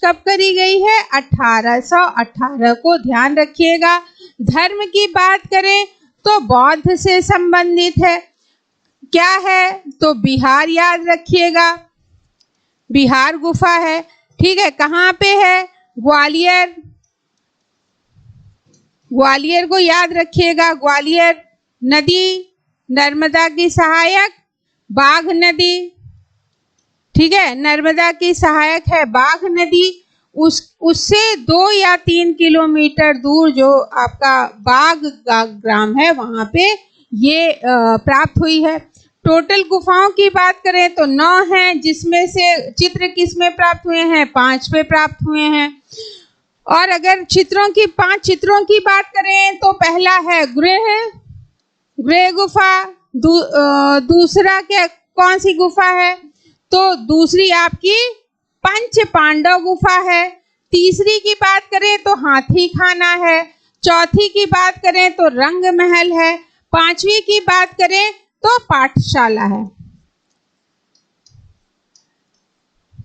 कब करी गई है? 1818 को, ध्यान रखिएगा। धर्म की बात करें तो बौद्ध से संबंधित है। क्या है? तो बिहार याद रखिएगा, बिहार गुफा है। ठीक है, कहाँ पे है? ग्वालियर, ग्वालियर को याद रखिएगा। ग्वालियर नदी नर्मदा की सहायक, बाघ नदी, ठीक है, नर्मदा की सहायक है बाघ नदी। उससे 2 या 3 किलोमीटर दूर जो आपका बाघ का ग्राम है वहां पे ये प्राप्त हुई है। टोटल गुफाओं की बात करें तो 9 हैं, जिसमें से चित्र किस में प्राप्त हुए हैं? 5 पे प्राप्त हुए हैं। और अगर चित्रों की 5 चित्रों की बात करें तो पहला है गृह गुफा। दूसरा क्या, कौन सी गुफा है? तो दूसरी आपकी पंच पांडव गुफा है। तीसरी की बात करें तो हाथी खाना है। चौथी की बात करें तो रंग महल है। पांचवी की बात करें तो पाठशाला है।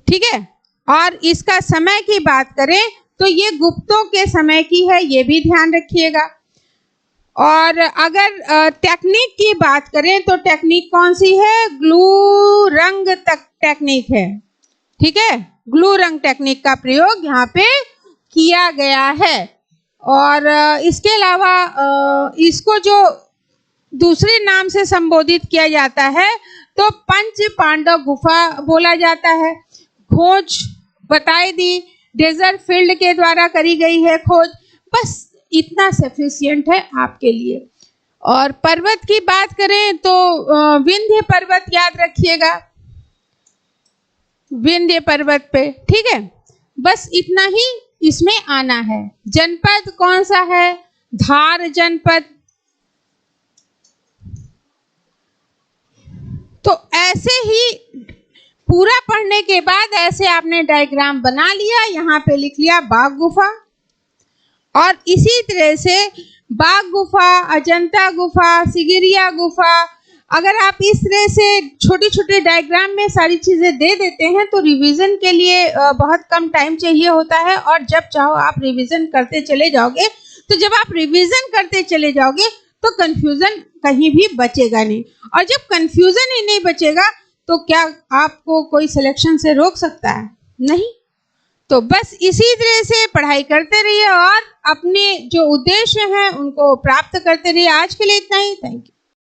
ठीक है, और इसका समय की बात करें तो ये गुप्तों के समय की है, ये भी ध्यान रखिएगा। और अगर टेक्निक की बात करें तो टेक्निक कौन सी है? ग्लू रंग तक टेक्निक है। ठीक है, ग्लू रंग टेक्निक का प्रयोग यहाँ पे किया गया है। और इसके अलावा इसको जो दूसरे नाम से संबोधित किया जाता है तो पंच पांडव गुफा बोला जाता है। खोज बताई दी, डेजर्ट फील्ड के द्वारा करी गई है खोज। बस इतना सफिशिएंट है आपके लिए। और पर्वत की बात करें तो विंध्य पर्वत याद रखिएगा, विंध्य पर्वत पे। ठीक है, बस इतना ही इसमें आना है। जनपद कौन सा है? धार जनपद। तो ऐसे ही पूरा पढ़ने के बाद ऐसे आपने डायग्राम बना लिया, यहाँ पे लिख लिया बाघ गुफा। और इसी तरह से बाघ गुफा, अजंता गुफा, सिगिरिया गुफा, अगर आप इस तरह से छोटे छोटे डायग्राम में सारी चीजें दे देते हैं तो रिवीजन के लिए बहुत कम टाइम चाहिए होता है। और जब चाहो आप रिवीजन करते चले जाओगे, तो जब आप रिवीजन करते चले जाओगे तो कंफ्यूजन कहीं भी बचेगा नहीं। और जब कंफ्यूजन ही नहीं बचेगा तो क्या आपको कोई सिलेक्शन से रोक सकता है? नहीं। तो बस इसी तरह से पढ़ाई करते रहिए और अपने जो उद्देश्य हैं उनको प्राप्त करते रहिए। आज के लिए इतना ही। Thank you.